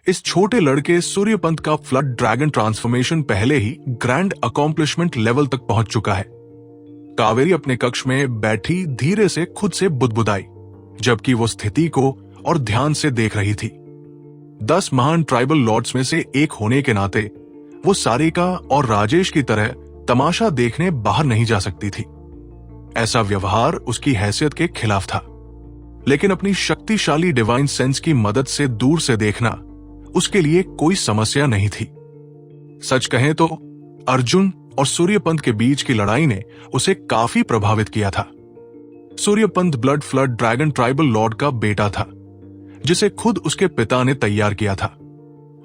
इस छोटे लड़के सूर्यपंत का फ्लड ड्रैगन ट्रांसफॉर्मेशन पहले ही ग्रैंड अकॉम्प्लिशमेंट लेवल तक पहुंच चुका है। कावेरी अपने कक्ष में बैठी धीरे से खुद से बुदबुदाई, जबकि वो स्थिति को और ध्यान से देख रही थी। 10 महान ट्राइबल लॉर्ड्स में से एक होने के नाते वो सारिका और राजेश की तरह तमाशा देखने बाहर नहीं जा सकती थी। ऐसा व्यवहार उसकी हैसियत के खिलाफ था। लेकिन अपनी शक्तिशाली डिवाइन सेंस की मदद से दूर से देखना उसके लिए कोई समस्या नहीं थी। सच कहें तो अर्जुन और सूर्यपंत के बीच की लड़ाई ने उसे काफी प्रभावित किया था। Suryapant blood flood dragon tribal lord का बेटा था, जिसे खुद उसके पिता ने तैयार किया था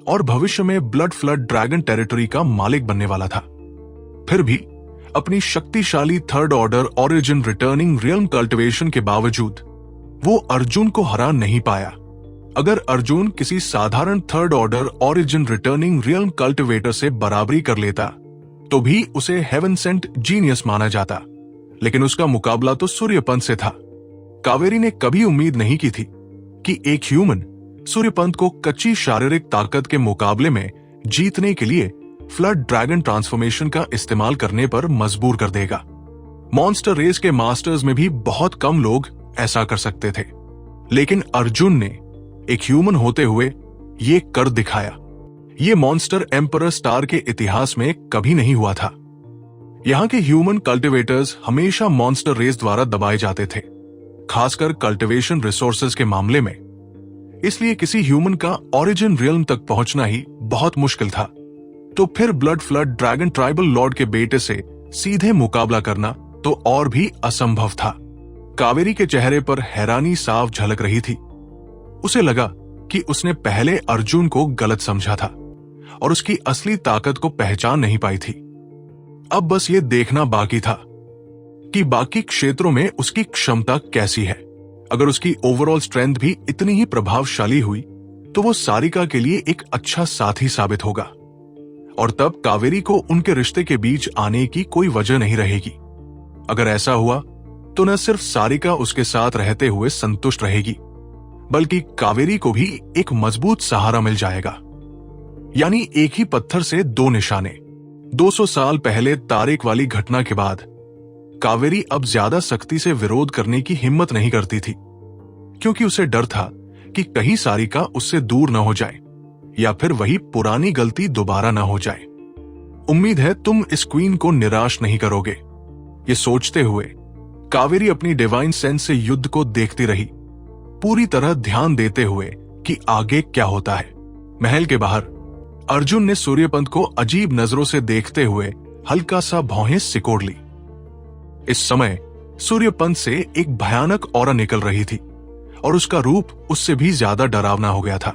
और भविष्य में ब्लड फ्लड ड्रैगन टेरिटरी का मालिक बनने वाला था। फिर भी अपनी शक्तिशाली third order origin returning realm cultivation के बावजूद वो अर्जुन को हरा नहीं पाया। अगर अर्जुन किसी साधारण third order origin returning realm cultivator से बराबरी कर लेता तो भी उसे हेवन सेंट जीनियस माना जाता, लेकिन उसका मुकाबला तो सूर्यपंत से था। कावेरी ने कभी उम्मीद नहीं की थी कि एक ह्यूमन सूर्यपंत को कच्ची शारीरिक ताकत के मुकाबले में जीतने के लिए फ्लड ड्रैगन ट्रांसफॉर्मेशन का इस्तेमाल करने पर मजबूर कर देगा। मॉन्स्टर रेस के मास्टर्स में भी बहुत कम लोग ऐसा कर सकते थे, लेकिन अर्जुन ने एक ह्यूमन होते हुए ये कर दिखाया। ये मॉन्स्टर एम्परर स्टार के इतिहास में कभी नहीं हुआ था। यहां के ह्यूमन कल्टिवेटर्स हमेशा मॉन्स्टर रेस द्वारा दबाए जाते थे, खासकर कल्टिवेशन रिसोर्सेज के मामले में। इसलिए किसी ह्यूमन का ओरिजिन रियल्म तक पहुंचना ही बहुत मुश्किल था। तो फिर blood flood dragon tribal Lord के बेटे से सीधे मुकाबला करना तो और भी असंभव था। कावेरी के चेहरे पर हैरानी साफ झलक रही थी। उसे लगा कि उसने पहले अर्जुन को गलत समझा था और उसकी असली ताकत को पहचान नहीं पाई थी। अब बस ये देखना बाकी था कि बाकी क्षेत्रों में उसकी क्षमता कैसी है। अगर उसकी ओवरऑल स्ट्रेंथ भी इतनी ही प्रभावशाली हुई तो वो सारिका के लिए एक अच्छा साथी साबित होगा, और तब कावेरी को उनके रिश्ते के बीच आने की कोई वजह नहीं रहेगी। अगर ऐसा हुआ तो न सिर्फ सारिका उसके साथ रहते हुए संतुष्ट रहेगी, बल्कि कावेरी को भी एक मजबूत सहारा मिल जाएगा। यानी एक ही पत्थर से दो निशाने। 200 साल पहले तारिक वाली घटना के बाद कावेरी अब ज्यादा सख्ती से विरोध करने की हिम्मत नहीं करती थी, क्योंकि उसे डर था कि कहीं सारिका उससे दूर न हो जाए या फिर वही पुरानी गलती दोबारा न हो जाए। उम्मीद है तुम इस क्वीन को निराश नहीं करोगे। ये सोचते हुए कावेरी अपनी डिवाइन सेंस से युद्ध को देखती रही, पूरी तरह ध्यान देते हुए कि आगे क्या होता है। महल के बाहर अर्जुन ने सूर्यपंत को अजीब नजरों से देखते हुए हल्का सा भौहें सिकोड़ ली। इस समय सूर्यपंत से एक भयानक ऑरा निकल रही थी और उसका रूप उससे भी ज्यादा डरावना हो गया था।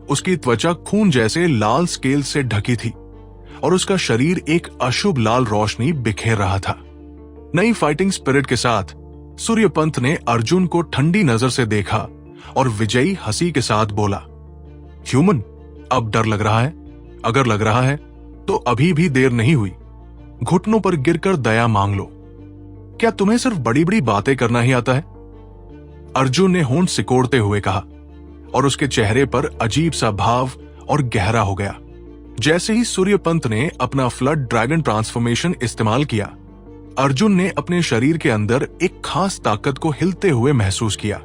उसकी त्वचा खून जैसे लाल स्केल से ढकी थी और उसका शरीर एक अशुभ लाल रोशनी बिखेर रहा था। नई फाइटिंग स्पिरिट के साथ सूर्यपंत ने अर्जुन को ठंडी नजर से देखा और विजयी हंसी के साथ बोला, ह्यूमन, अब डर लग रहा है? अगर लग रहा है तो अभी भी देर नहीं हुई। घुटनों पर गिरकर दया मांग लो। क्या तुम्हें सिर्फ बड़ी बड़ी बातें करना ही आता है? अर्जुन ने होंठ सिकोड़ते हुए कहा और उसके चेहरे पर अजीब सा भाव और गहरा हो गया। जैसे ही सूर्यपंत ने अपना फ्लड ड्रैगन ट्रांसफॉर्मेशन इस्तेमाल किया, अर्जुन ने अपने शरीर के अंदर एक खास ताकत को हिलते हुए महसूस किया,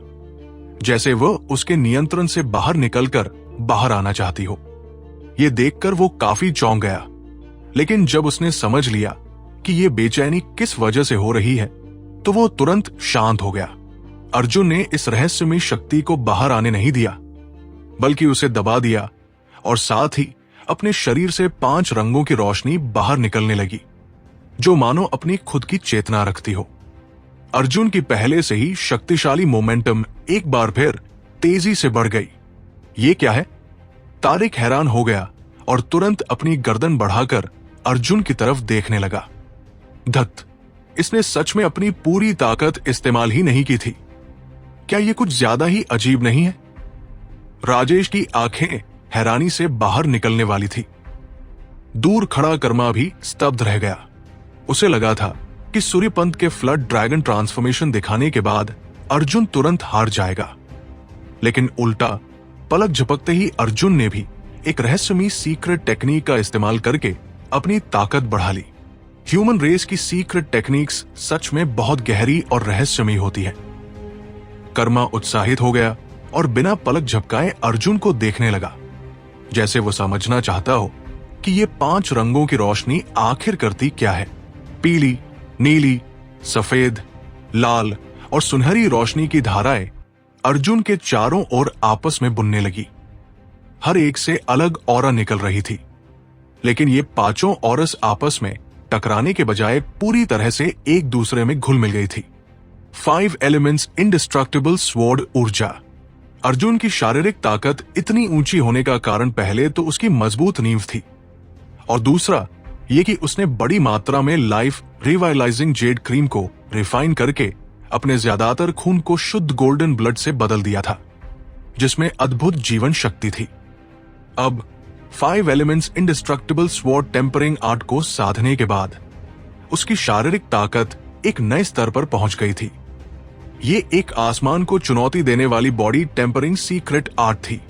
जैसे वह उसके नियंत्रण से बाहर निकलकर बाहर आना चाहती हो। यह देखकर वो काफी चौंक गया, लेकिन जब उसने समझ लिया कि यह बेचैनी किस वजह से हो रही है तो वो तुरंत शांत हो गया। अर्जुन ने इस रहस्यमयी शक्ति को बाहर आने नहीं दिया, बल्कि उसे दबा दिया और साथ ही अपने शरीर से 5 रंगों की रोशनी बाहर निकलने लगी, जो मानो अपनी खुद की चेतना रखती हो। अर्जुन की पहले से ही शक्तिशाली मोमेंटम एक बार फिर तेजी से बढ़ गई। ये क्या है? तारिक हैरान हो गया और तुरंत अपनी गर्दन बढ़ाकर अर्जुन की तरफ देखने लगा। धत, इसने सच में अपनी पूरी ताकत इस्तेमाल ही नहीं की थी। क्या यह कुछ ज्यादा ही अजीब नहीं है? राजेश की आंखें हैरानी से बाहर निकलने वाली थी। दूर खड़ा कर्मा भी स्तब्ध रह गया। उसे लगा था कि सूर्यपंत के फ्लड ड्रैगन ट्रांसफॉर्मेशन दिखाने के बाद अर्जुन तुरंत हार जाएगा, लेकिन उल्टा पलक झपकते ही अर्जुन ने भी एक रहस्यमयी सीक्रेट टेक्निक का इस्तेमाल करके अपनी ताकत बढ़ा ली। ह्यूमन रेस की सीक्रेट टेक्निक्स सच में बहुत गहरी और रहस्यमयी होती है। कर्मा उत्साहित हो गया और बिना पलक झपकाए अर्जुन को देखने लगा, जैसे वो समझना चाहता हो कि ये 5 रंगों की रोशनी आखिर करती क्या है। पीली, नीली, सफेद, लाल और सुनहरी रोशनी की धाराएं अर्जुन के चारों ओर आपस में बुनने लगी। हर एक से अलग ऑरा निकल रही थी, लेकिन ये 5 ऑरस आपस में टकराने के बजाय पूरी तरह से एक दूसरे में घुल मिल गई थी। 5 एलिमेंट्स इंडिस्ट्रक्टिबल स्वॉर्ड ऊर्जा। अर्जुन की शारीरिक ताकत इतनी ऊंची होने का कारण पहले तो उसकी मजबूत नींव थी, और दूसरा ये कि उसने बड़ी मात्रा में लाइफ रिवाइलाइजिंग जेड क्रीम को रिफाइन करके अपने ज्यादातर खून को शुद्ध गोल्डन ब्लड से बदल दिया था, जिसमें अद्भुत जीवन शक्ति थी। अब 5 elements indestructible sword tempering art को साधने के बाद उसकी शारीरिक ताकत एक नए स्तर पर पहुंच गई थी। ये एक आसमान को चुनौती देने वाली बॉडी टेम्परिंग सीक्रेट आर्ट थी।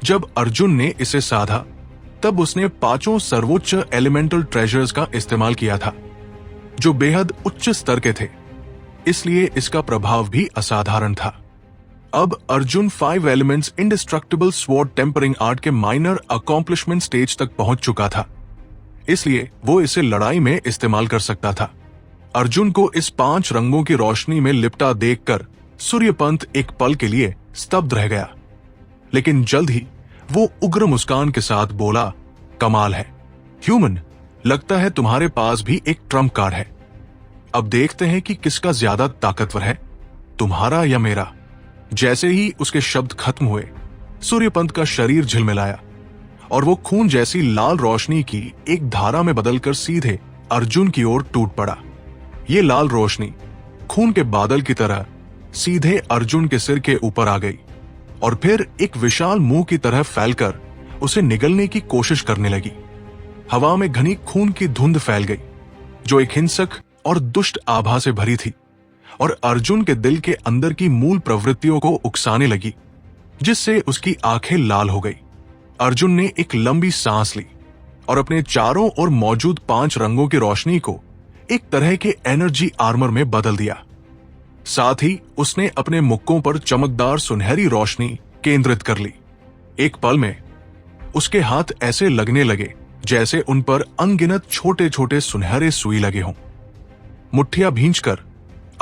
जब अर्जुन ने इसे साधा तब उसने 5 सर्वोच्च एलिमेंटल ट्रेजर्स का इस्तेमाल किया था, जो बेहद उच्च स्तर के थे, इसलिए इसका प्रभाव भी असाधारण था। अब Arjun 5 elements indestructible sword tempering art के माइनर अकॉम्प्लिशमेंट स्टेज तक पहुंच चुका था, इसलिए वो इसे लड़ाई में इस्तेमाल कर सकता था। अर्जुन को इस 5 रंगों की रोशनी में लिपटा देखकर सूर्यपंत एक पल के लिए स्तब्ध रह गया, लेकिन जल्द ही वो उग्र मुस्कान के साथ बोला, कमाल है ह्यूमन, लगता है तुम्हारे पास भी एक ट्रम्प कार्ड है। अब देखते हैं कि किसका ज्यादा ताकतवर है, तुम्हारा या मेरा। जैसे ही उसके शब्द खत्म हुए, सूर्यपंत का शरीर झिलमिलाया और वो खून जैसी लाल रोशनी की एक धारा में बदलकर सीधे अर्जुन की ओर टूट पड़ा। ये लाल रोशनी खून के बादल की तरह सीधे अर्जुन के सिर के ऊपर आ गई और फिर एक विशाल मुंह की तरह फैलकर उसे निगलने की कोशिश करने लगी। हवा में घनी खून की धुंध फैल गई, जो एक हिंसक और दुष्ट आभा से भरी थी, और अर्जुन के दिल के अंदर की मूल प्रवृत्तियों को उकसाने लगी, जिससे उसकी आंखें लाल हो गई। अर्जुन ने एक लंबी सांस ली और अपने चारों ओर मौजूद 5 रंगों की रोशनी को एक तरह के एनर्जी आर्मर में बदल दिया। साथ ही उसने अपने मुक्कों पर चमकदार सुनहरी रोशनी केंद्रित कर ली। एक पल में उसके हाथ ऐसे लगने लगे जैसे उन पर अनगिनत छोटे छोटे सुनहरे सुई लगे हों। मुट्ठियां भींचकर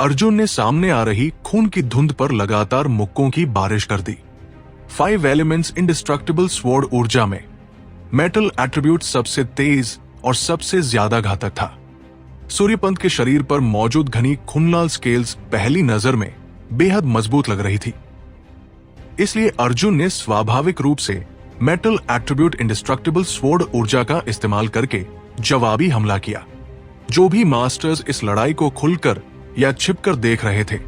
अर्जुन ने सामने आ रही खून की धुंध पर लगातार मुक्कों की बारिश कर दी। 5 एलिमेंट्स इंडिस्ट्रक्टिबल स्वॉर्ड ऊर्जा में मेटल एट्रीब्यूट सबसे तेज और सबसे ज्यादा घातक था। सूर्यपंत के शरीर पर मौजूद घनी खूनलाल स्केल्स पहली नजर में बेहद मजबूत लग रही थी, इसलिए अर्जुन ने स्वाभाविक रूप से मेटल एट्रीब्यूट इंडिस्ट्रक्टिबल स्वॉर्ड ऊर्जा का इस्तेमाल करके जवाबी हमला किया। जो भी मास्टर्स इस लड़ाई को खुलकर या छिपकर देख रहे थे,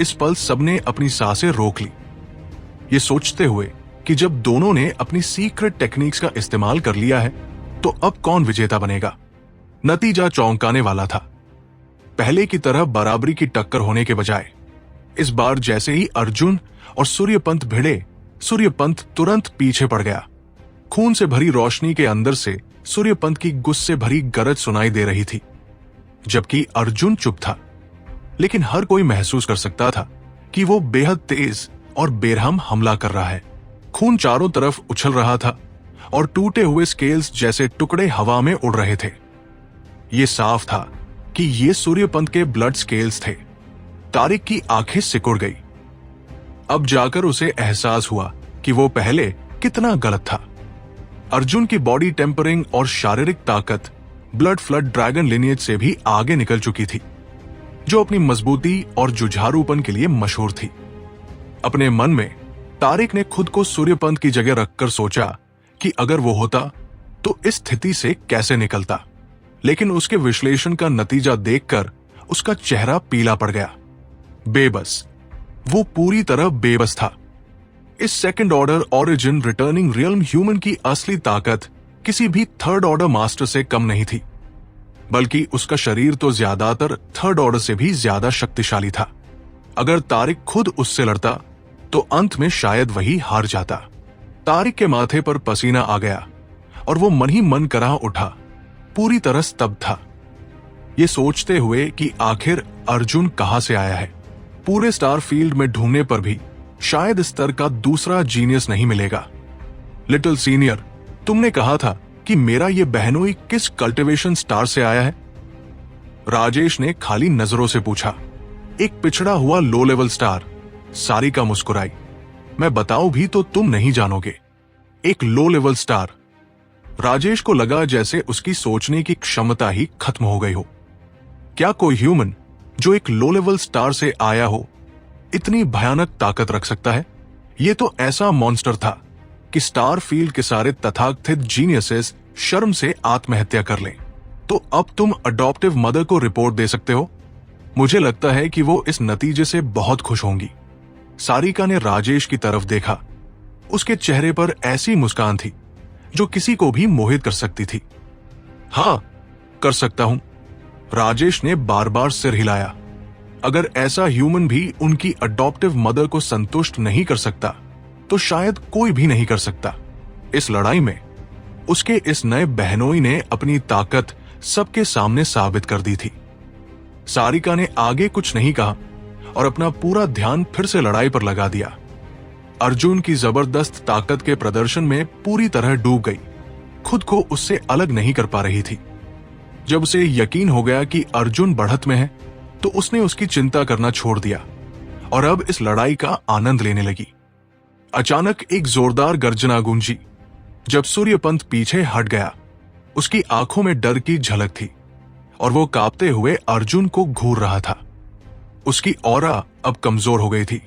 इस पल सबने अपनी सांसें रोक ली, ये सोचते हुए कि जब दोनों ने अपनी सीक्रेट टेक्निक्स का इस्तेमाल कर लिया है तो अब कौन विजेता बनेगा। नतीजा चौंकाने वाला था। पहले की तरह बराबरी की टक्कर होने के बजाय इस बार जैसे ही अर्जुन और सूर्यपंत भिड़े, सूर्यपंत तुरंत पीछे पड़ गया। खून से भरी रोशनी के अंदर से सूर्यपंत की गुस्से भरी गरज सुनाई दे रही थी, जबकि अर्जुन चुप था, लेकिन हर कोई महसूस कर सकता था कि वो बेहद तेज और बेरहम हमला कर रहा है। खून चारों तरफ उछल रहा था और टूटे हुए स्केल्स जैसे टुकड़े हवा में उड़ रहे थे। ये साफ था कि ये सूर्यपंत के ब्लड स्केल्स थे। तारिक की आंखें सिकुड़ गई। अब जाकर उसे एहसास हुआ कि वो पहले कितना गलत था। अर्जुन की बॉडी टेम्परिंग और शारीरिक ताकत ब्लड फ्लड ड्रैगन लिनिएज से भी आगे निकल चुकी थी, जो अपनी मजबूती और जुझारूपन के लिए मशहूर थी। अपने मन में तारिक ने खुद को सूर्यपंत की जगह रखकर सोचा कि अगर वो होता तो इस स्थिति से कैसे निकलता, लेकिन उसके विश्लेषण का नतीजा देखकर उसका चेहरा पीला पड़ गया। बेबस, वो पूरी तरह बेबस था। इस second order origin returning realm human की असली ताकत किसी भी थर्ड ऑर्डर मास्टर से कम नहीं थी, बल्कि उसका शरीर तो ज्यादातर थर्ड ऑर्डर से भी ज्यादा शक्तिशाली था। अगर तारिक खुद उससे लड़ता तो अंत में शायद वही हार जाता। तारिक के माथे पर पसीना आ गया और वो मन ही मन कराह उठा, पूरी तरह स्तब्ध था, ये सोचते हुए कि आखिर अर्जुन कहां से आया है। पूरे स्टार फील्ड में ढूंढने पर भी शायद इस स्तर का दूसरा जीनियस नहीं मिलेगा। लिटिल सीनियर, तुमने कहा था कि मेरा ये बहनोई किस कल्टीवेशन स्टार से आया है? राजेश ने खाली नजरों से पूछा। एक पिछड़ा हुआ लो लेवल स्टार। सारिका मुस्कुराई। मैं बताऊं भी तो तुम नहीं जानोगे। एक लो लेवल स्टार। राजेश को लगा जैसे उसकी सोचने की क्षमता ही खत्म हो गई हो। क्या कोई ह्यूमन जो एक लो लेवल स्टार से आया हो इतनी भयानक ताकत रख सकता है? यह तो ऐसा मॉन्स्टर था कि स्टार फील्ड के सारे तथाकथित जीनियसेस शर्म से आत्महत्या कर लें। तो अब तुम अडॉप्टिव मदर को रिपोर्ट दे सकते हो। मुझे लगता है कि वो इस नतीजे से बहुत खुश होंगी। सारिका ने राजेश की तरफ देखा। उसके चेहरे पर ऐसी मुस्कान थी जो किसी को भी मोहित कर सकती थी। हां, कर सकता हूं। राजेश ने बार बार सिर हिलाया। अगर ऐसा ह्यूमन भी उनकी अडॉप्टिव मदर को संतुष्ट नहीं कर सकता तो शायद कोई भी नहीं कर सकता। इस लड़ाई में उसके इस नए बहनोई ने अपनी ताकत सबके सामने साबित कर दी थी। सारिका ने आगे कुछ नहीं कहा और अपना पूरा ध्यान फिर से लड़ाई पर लगा दिया। अर्जुन की जबरदस्त ताकत के प्रदर्शन में पूरी तरह डूब गई, खुद को उससे अलग नहीं कर पा रही थी। जब उसे यकीन हो गया कि अर्जुन बढ़त में है तो उसने उसकी चिंता करना छोड़ दिया और अब इस लड़ाई का आनंद लेने लगी। अचानक एक जोरदार गर्जना गूंजी। जब सूर्यपंत पीछे हट गया, उसकी आंखों में डर की झलक थी और वो कांपते हुए अर्जुन को घूर रहा था। उसकी ऑरा अब कमजोर हो गई थी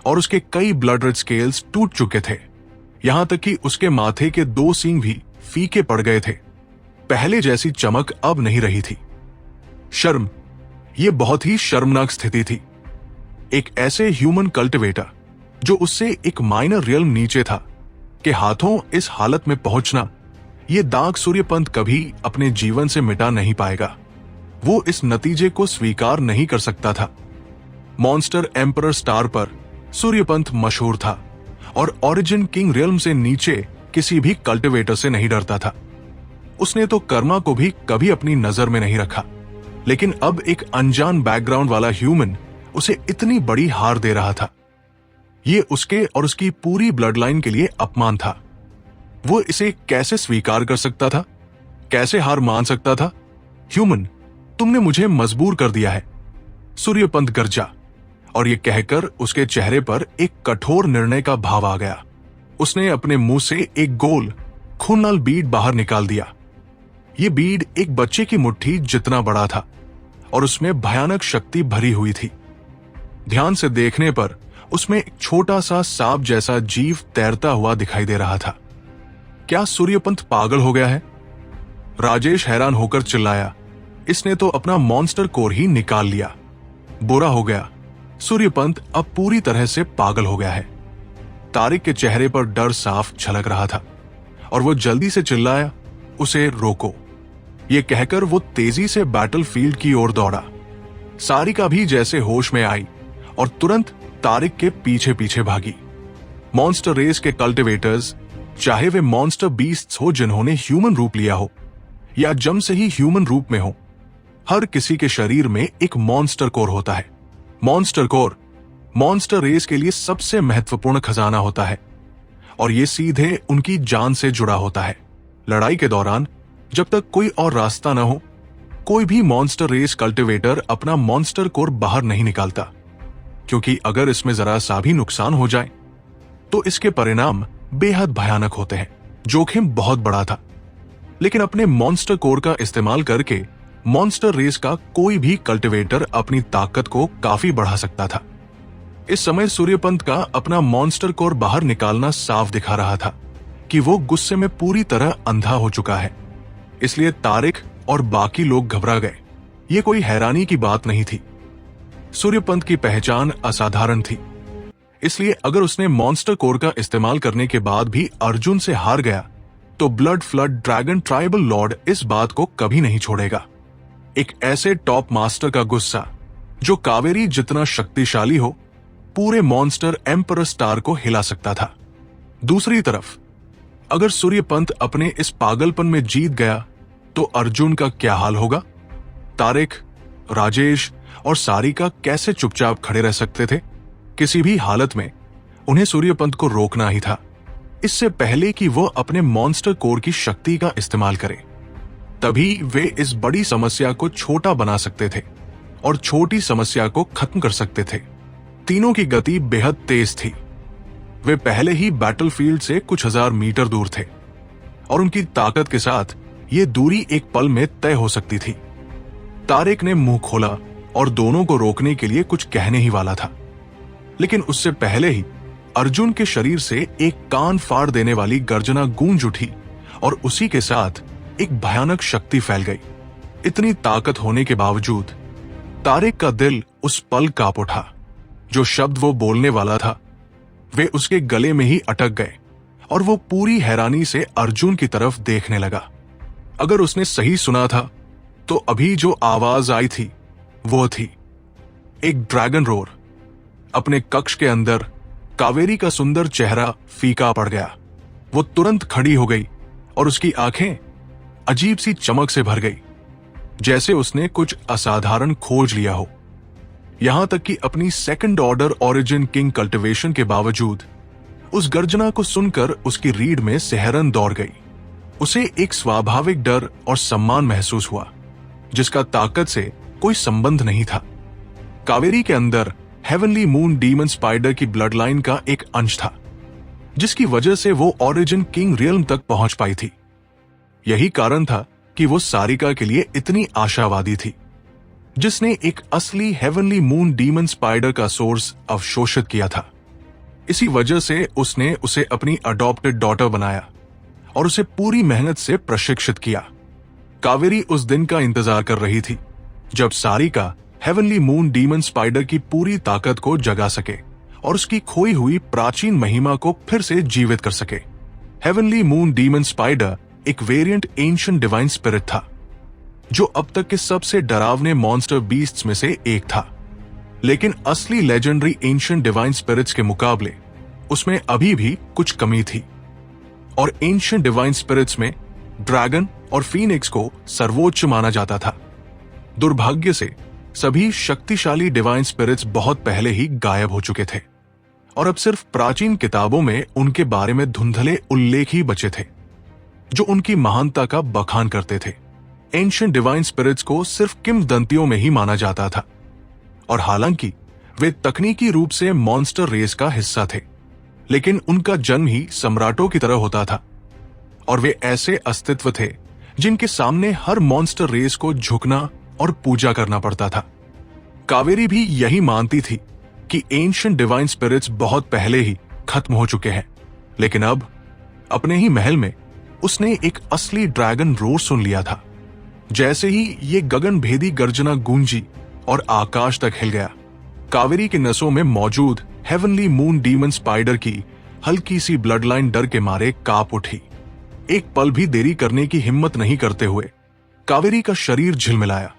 और उसके कई ब्लड रेड स्केल्स टूट चुके थे। यहां तक कि उसके माथे के 2 सींग भी फीके पड़ गए थे। पहले जैसी चमक अब नहीं रही थी। शर्म, यह बहुत ही शर्मनाक स्थिति थी। एक ऐसे ह्यूमन कल्टिवेटर जो उससे एक माइनर रियल्म नीचे था के हाथों इस हालत में पहुंचना, यह दाग सूर्यपंत कभी अपने जीवन से मिटा नहीं पाएगा। वो इस नतीजे को स्वीकार नहीं कर सकता था। मॉन्स्टर एम्परर स्टार पर सूर्यपंत मशहूर था और ओरिजिन किंग रियल्म से नीचे किसी भी कल्टिवेटर से नहीं डरता था। उसने तो कर्मा को भी कभी अपनी नजर में नहीं रखा, लेकिन अब एक अनजान बैकग्राउंड वाला ह्यूमन उसे इतनी बड़ी हार दे रहा था। यह उसके और उसकी पूरी ब्लड लाइन के लिए अपमान था। वो इसे कैसे स्वीकार कर सकता था? कैसे हार मान सकता था? ह्यूमन, तुमने मुझे मजबूर कर दिया है। सूर्यपंत गरजा और यह कहकर उसके चेहरे पर एक कठोर निर्णय का भाव आ गया। उसने अपने मुंह से एक गोल खूनलाल बीड बाहर निकाल दिया। यह बीड एक बच्चे की मुट्ठी जितना बड़ा था और उसमें भयानक शक्ति भरी हुई थी। ध्यान से देखने पर उसमें एक छोटा सा सांप जैसा जीव तैरता हुआ दिखाई दे रहा था। क्या सूर्यपंत पागल हो गया है? राजेश हैरान होकर चिल्लाया, इसने तो अपना मॉन्स्टर कोर ही निकाल लिया। बुरा हो गया, सूर्यपंत अब पूरी तरह से पागल हो गया है। तारिक के चेहरे पर डर साफ झलक रहा था और वो जल्दी से चिल्लाया, उसे रोको। ये कहकर वो तेजी से बैटलफील्ड की ओर दौड़ा। सारिका भी जैसे होश में आई और तुरंत तारिक के पीछे पीछे भागी। मॉन्स्टर रेस के कल्टिवेटर्स, चाहे वे मॉन्स्टर बीस्ट्स हो जिन्होंने ह्यूमन रूप लिया हो या जम से ही ह्यूमन रूप में हो, हर किसी के शरीर में एक मॉन्स्टर कोर होता है। मॉन्स्टर कोर मॉन्स्टर रेस के लिए सबसे महत्वपूर्ण खजाना होता है और ये सीधे उनकी जान से जुड़ा होता है। लड़ाई के दौरान जब तक कोई और रास्ता न हो, कोई भी मॉन्स्टर रेस कल्टिवेटर अपना मॉन्स्टर कोर बाहर नहीं निकालता, क्योंकि अगर इसमें जरा सा भी नुकसान हो जाए तो इसके परिणाम बेहद भयानक होते हैं। जोखिम बहुत बड़ा था, लेकिन अपने मॉन्स्टर कोर का इस्तेमाल करके मॉन्स्टर रेस का कोई भी कल्टिवेटर अपनी ताकत को काफी बढ़ा सकता था। इस समय सूर्यपंत का अपना मॉन्स्टर कोर बाहर निकालना साफ दिखा रहा था कि वो गुस्से में पूरी तरह अंधा हो चुका है। इसलिए तारिक और बाकी लोग घबरा गए। ये कोई हैरानी की बात नहीं थी। सूर्यपंत की पहचान असाधारण थी, इसलिए अगर उसने मॉन्स्टर कोर का इस्तेमाल करने के बाद भी अर्जुन से हार गया तो blood flood dragon tribal Lord इस बात को कभी नहीं छोड़ेगा। एक ऐसे टॉप मास्टर का गुस्सा जो कावेरी जितना शक्तिशाली हो, पूरे मॉन्स्टर एम्परर स्टार को हिला सकता था। दूसरी तरफ अगर सूर्यपंत अपने इस पागलपन में जीत गया तो अर्जुन का क्या हाल होगा? तारिक, राजेश और सारिका कैसे चुपचाप खड़े रह सकते थे? किसी भी हालत में उन्हें सूर्यपंत को रोकना ही था, इससे पहले कि वो अपने मॉन्स्टर कोर की शक्ति का इस्तेमाल करे। तभी वे इस बड़ी समस्या को छोटा बना सकते थे और छोटी समस्या को खत्म कर सकते थे। तीनों की गति बेहद तेज थी। वे पहले ही बैटलफील्ड से कुछ हजार मीटर दूर थे और उनकी ताकत के साथ ये दूरी एक पल में तय हो सकती थी। तारिक ने मुंह खोला और दोनों को रोकने के लिए कुछ कहने ही वाला था, लेकिन उससे पहले ही अर्जुन के शरीर से एक कान फाड़ देने वाली गर्जना गूंज उठी और उसी के साथ एक भयानक शक्ति फैल गई। इतनी ताकत होने के बावजूद तारिक का दिल उस पल कांप उठा। जो शब्द वो बोलने वाला था वे उसके गले में ही अटक गए और वो पूरी हैरानी से अर्जुन की तरफ देखने लगा। अगर उसने सही सुना था तो अभी जो आवाज आई थी वो थी एक ड्रैगन रोर। अपने कक्ष के अंदर कावेरी का सुंदर चेहरा फीका पड़ गया। वो तुरंत खड़ी हो गई और उसकी आंखें अजीब सी चमक से भर गई, जैसे उसने कुछ असाधारण खोज लिया हो। यहां तक कि अपनी second order origin king cultivation के बावजूद उस गर्जना को सुनकर उसकी रीढ़ में सिहरन दौड़ गई। उसे एक स्वाभाविक डर और सम्मान महसूस हुआ, जिसका ताकत से कोई संबंध नहीं था। कावेरी के अंदर हेवनली मून डीमन स्पाइडर की ब्लड लाइन का एक अंश था, जिसकी वजह से वो ओरिजिन किंग रियल्म तक पहुंच पाई थी। यही कारण था कि वो सारिका के लिए इतनी आशावादी थी, जिसने एक असली हेवनली मून डीमन स्पाइडर का सोर्स अवशोषित किया था। इसी वजह से उसने उसे अपनी अडॉप्टेड डॉटर बनाया और उसे पूरी मेहनत से प्रशिक्षित किया। कावेरी उस दिन का इंतजार कर रही थी जब Sarika heavenly moon demon spider की पूरी ताकत को जगा सके और उसकी खोई हुई प्राचीन महिमा को फिर से जीवित कर सके। हेवनली मून डीमन स्पाइडर एक वेरिएंट एंशिएंट डिवाइन स्पिरिट था, जो अब तक के सबसे डरावने मॉन्स्टर बीस्ट्स में से एक था। लेकिन असली लेजेंडरी एंशिएंट डिवाइन स्पिरिट्स के मुकाबले उसमें अभी भी कुछ कमी थी, और एंशिएंट डिवाइन स्पिरिट्स में ड्रैगन और फीनिक्स को सर्वोच्च माना जाता था। दुर्भाग्य से सभी शक्तिशाली डिवाइन स्पिरिट्स बहुत पहले ही गायब हो चुके थे और अब सिर्फ प्राचीन किताबों में उनके बारे में धुंधले उल्लेख ही बचे थे, जो उनकी महानता का बखान करते थे। एंशिएंट डिवाइन स्पिरिट्स को सिर्फ किंवदंतियों में ही माना जाता था, और हालांकि वे तकनीकी रूप से मॉन्स्टर रेस का हिस्सा थे, लेकिन उनका जन्म ही सम्राटों की तरह होता था, और वे ऐसे अस्तित्व थे जिनके सामने हर मॉन्स्टर रेस को झुकना और पूजा करना पड़ता था। कावेरी भी यही मानती थी कि एंशिएंट डिवाइन स्पिरिट्स बहुत पहले ही खत्म हो चुके हैं, लेकिन अब अपने ही महल में उसने एक असली ड्रैगन रोर सुन लिया था। जैसे ही ये गगन भेदी गर्जना गूंजी और आकाश तक हिल गया, कावेरी के नसों में मौजूद हेवनली मून डीमन स्पाइडर की हल्की सी ब्लड लाइन डर के मारे कांप उठी। एक पल भी देरी करने की हिम्मत नहीं करते हुए कावेरी का शरीर झिलमिलाया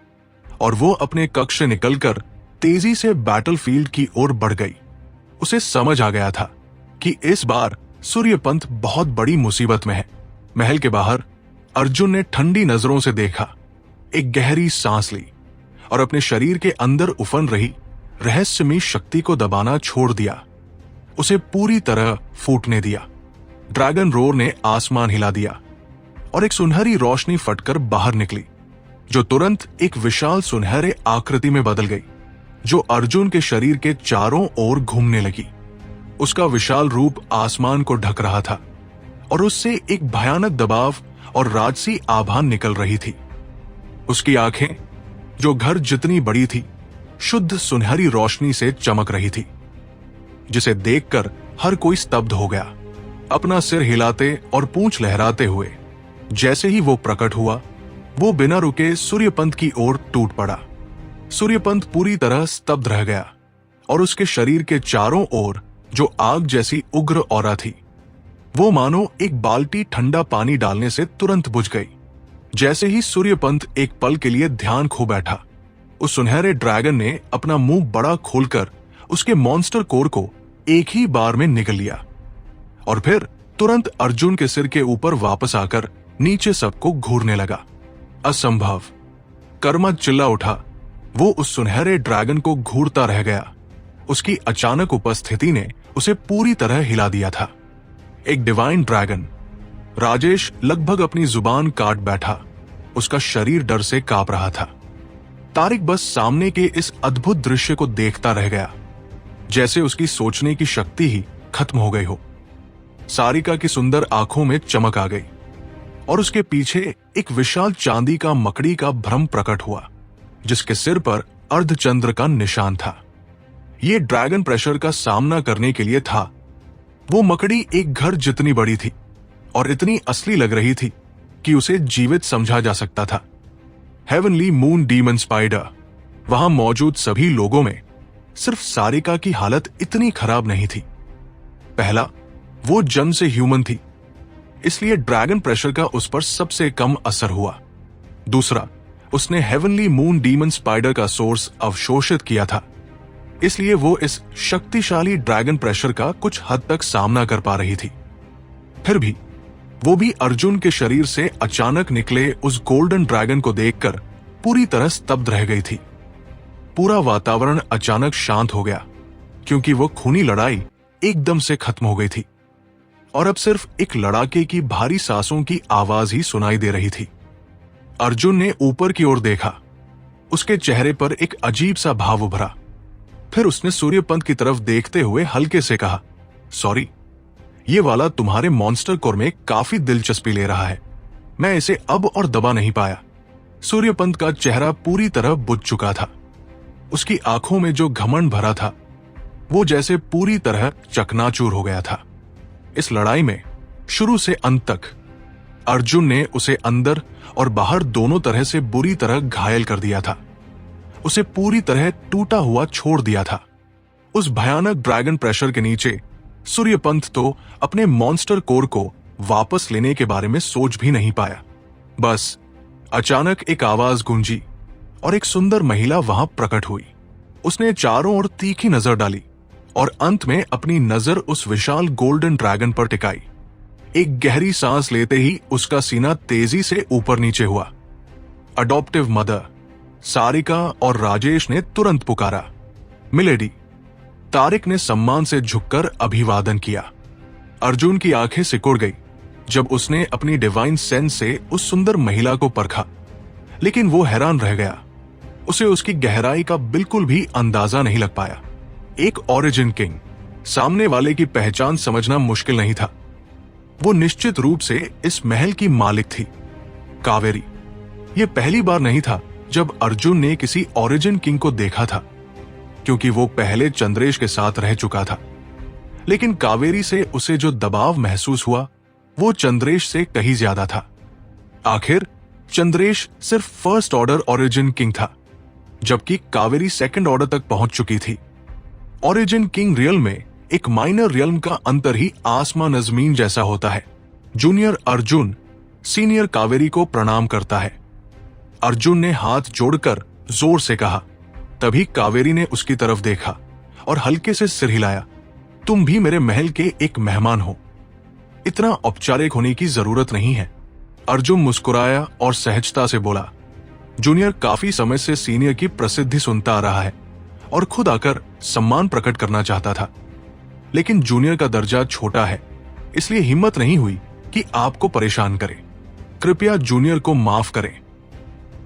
और वो अपने कक्ष से निकलकर तेजी से बैटलफील्ड की ओर बढ़ गई। उसे समझ आ गया था कि इस बार सूर्यपंत बहुत बड़ी मुसीबत में है। महल के बाहर अर्जुन ने ठंडी नजरों से देखा, एक गहरी सांस ली और अपने शरीर के अंदर उफन रही रहस्यमयी शक्ति को दबाना छोड़ दिया। उसे पूरी तरह फूटने दिया। ड्रैगन रोर ने आसमान हिला दिया और एक सुनहरी रोशनी फटकर बाहर निकली, जो तुरंत एक विशाल सुनहरे आकृति में बदल गई, जो अर्जुन के शरीर के चारों ओर घूमने लगी। उसका विशाल रूप आसमान को ढक रहा था और उससे एक भयानक दबाव और राजसी आभा निकल रही थी। उसकी आंखें, जो घर जितनी बड़ी थी, शुद्ध सुनहरी रोशनी से चमक रही थी, जिसे देखकर हर कोई स्तब्ध हो गया। अपना सिर हिलाते और पूंछ लहराते हुए जैसे ही वो प्रकट हुआ, वो बिना रुके सूर्यपंत की ओर टूट पड़ा। सूर्यपंत पूरी तरह स्तब्ध रह गया और उसके शरीर के चारों ओर जो आग जैसी उग्र औरा थी, वो मानो एक बाल्टी ठंडा पानी डालने से तुरंत बुझ गई। जैसे ही सूर्यपंत एक पल के लिए ध्यान खो बैठा, उस सुनहरे ड्रैगन ने अपना मुंह बड़ा खोलकर उसके मॉन्स्टर कोर को एक ही बार में निगल लिया और फिर तुरंत अर्जुन के सिर के ऊपर वापस आकर नीचे सबको घूरने लगा। असंभव! कर्मा चिल्ला उठा। वो उस सुनहरे ड्रैगन को घूरता रह गया। उसकी अचानक उपस्थिति ने उसे पूरी तरह हिला दिया था। एक डिवाइन ड्रैगन। राजेश लगभग अपनी जुबान काट बैठा। उसका शरीर डर से कांप रहा था। तारिक बस सामने के इस अद्भुत दृश्य को देखता रह गया, जैसे उसकी सोचने की शक्ति ही खत्म हो गई हो। सारिका की सुंदर आंखों में चमक आ गई और उसके पीछे एक विशाल चांदी का मकड़ी का भ्रम प्रकट हुआ, जिसके सिर पर अर्धचंद्र का निशान था। यह ड्रैगन प्रेशर का सामना करने के लिए था। वो मकड़ी एक घर जितनी बड़ी थी और इतनी असली लग रही थी कि उसे जीवित समझा जा सकता था। Heavenly moon demon spider. वहां मौजूद सभी लोगों में सिर्फ सारिका की हालत इतनी खराब नहीं थी। पहला, वो जन्म से ह्यूमन थी, इसलिए ड्रैगन प्रेशर का उस पर सबसे कम असर हुआ। दूसरा, उसने हेवनली मून डीमन स्पाइडर का सोर्स अवशोषित किया था, इसलिए वो इस शक्तिशाली ड्रैगन प्रेशर का कुछ हद तक सामना कर पा रही थी। फिर भी वो भी अर्जुन के शरीर से अचानक निकले उस गोल्डन ड्रैगन को देखकर पूरी तरह स्तब्ध रह गई थी। पूरा वातावरण अचानक शांत हो गया, क्योंकि वो खूनी लड़ाई एकदम से खत्म हो गई थी और अब सिर्फ एक लड़ाके की भारी सांसों की आवाज ही सुनाई दे रही थी। अर्जुन ने ऊपर की ओर देखा। उसके चेहरे पर एक अजीब सा भाव उभरा। फिर उसने सूर्यपंत की तरफ देखते हुए हल्के से कहा, सॉरी, ये वाला तुम्हारे मॉन्स्टर कोर में काफी दिलचस्पी ले रहा है। मैं इसे अब और दबा नहीं पाया। सूर्यपंत का चेहरा पूरी तरह बुझ चुका था। उसकी आंखों में जो घमंड भरा था, वो जैसे पूरी तरह चकनाचूर हो गया था। इस लड़ाई में शुरू से अंत तक अर्जुन ने उसे अंदर और बाहर दोनों तरह से बुरी तरह घायल कर दिया था। उसे पूरी तरह टूटा हुआ छोड़ दिया था। उस भयानक ड्रैगन प्रेशर के नीचे सूर्यपंत तो अपने मॉन्स्टर कोर को वापस लेने के बारे में सोच भी नहीं पाया। बस अचानक एक आवाज गूंजी और एक सुंदर महिला वहां प्रकट हुई। उसने चारों ओर तीखी नजर डाली और अंत में अपनी नजर उस विशाल गोल्डन ड्रैगन पर टिकाई। एक गहरी सांस लेते ही उसका सीना तेजी से ऊपर नीचे हुआ। अडॉप्टिव मदर सारिका और राजेश ने तुरंत पुकारा, मिलेडी। तारिक ने सम्मान से झुककर अभिवादन किया। अर्जुन की आंखें सिकुड़ गई जब उसने अपनी डिवाइन सेंस से उस सुंदर महिला को परखा, लेकिन वो हैरान रह गया। उसे उसकी गहराई का बिल्कुल भी अंदाजा नहीं लग पाया। एक ओरिजिन किंग, सामने वाले की पहचान समझना मुश्किल नहीं था। वो निश्चित रूप से इस महल की मालिक थी, कावेरी। ये पहली बार नहीं था जब अर्जुन ने किसी ओरिजिन किंग को देखा था, क्योंकि वो पहले चंद्रेश के साथ रह चुका था। लेकिन कावेरी से उसे जो दबाव महसूस हुआ, वो चंद्रेश से कहीं ज्यादा था। आखिर चंद्रेश सिर्फ फर्स्ट ऑर्डर ओरिजिन किंग था, जबकि कावेरी सेकंड ऑर्डर तक पहुंच चुकी थी। ओरिजिन किंग रियल में एक माइनर रियल्म का अंतर ही आसमान जमीन जैसा होता है। जूनियर अर्जुन सीनियर कावेरी को प्रणाम करता है। अर्जुन ने हाथ जोड़कर जोर से कहा। तभी कावेरी ने उसकी तरफ देखा और हल्के से सिर हिलाया। तुम भी मेरे महल के एक मेहमान हो। इतना औपचारिक होने की जरूरत नहीं है। अर्जुन मुस्कुराया और सहजता से बोला, जूनियर काफी समय से सीनियर की प्रसिद्धि सुनता आ रहा है और खुद आकर सम्मान प्रकट करना चाहता था, लेकिन जूनियर का दर्जा छोटा है, इसलिए हिम्मत नहीं हुई कि आपको परेशान करे। कृपया जूनियर को माफ करें।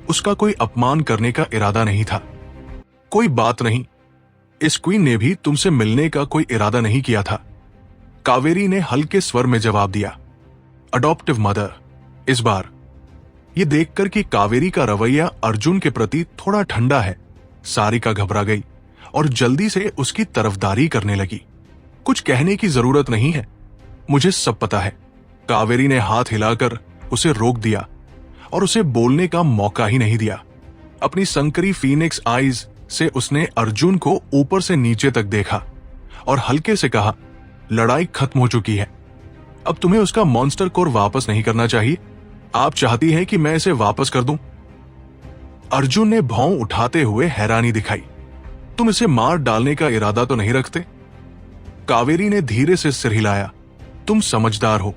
उसका कोई अपमान करने का इरादा नहीं था। कोई बात नहीं, इस क्वीन ने भी तुमसे मिलने का कोई इरादा नहीं किया था, कावेरी ने हल्के स्वर में जवाब दिया। अडॉप्टिव मदर, इस बार ये देखकर कि कावेरी का रवैया अर्जुन के प्रति थोड़ा ठंडा है, सारिका घबरा गई और जल्दी से उसकी तरफदारी करने लगी। कुछ कहने की जरूरत नहीं है, मुझे सब पता है। कावेरी ने हाथ हिलाकर उसे रोक दिया और उसे बोलने का मौका ही नहीं दिया। अपनी संकरी फीनिक्स आईज से उसने अर्जुन को ऊपर से नीचे तक देखा और हल्के से कहा, लड़ाई खत्म हो चुकी है। अब तुम्हें उसका मॉन्स्टर कोर वापस नहीं करना चाहिए। आप चाहती हैं कि मैं इसे वापस कर दूं? अर्जुन ने भौं उठाते हुए हैरानी दिखाई। तुम इसे मार डालने का इरादा तो नहीं रखते? कावेरी ने धीरे से सिर हिलाया। तुम समझदार हो,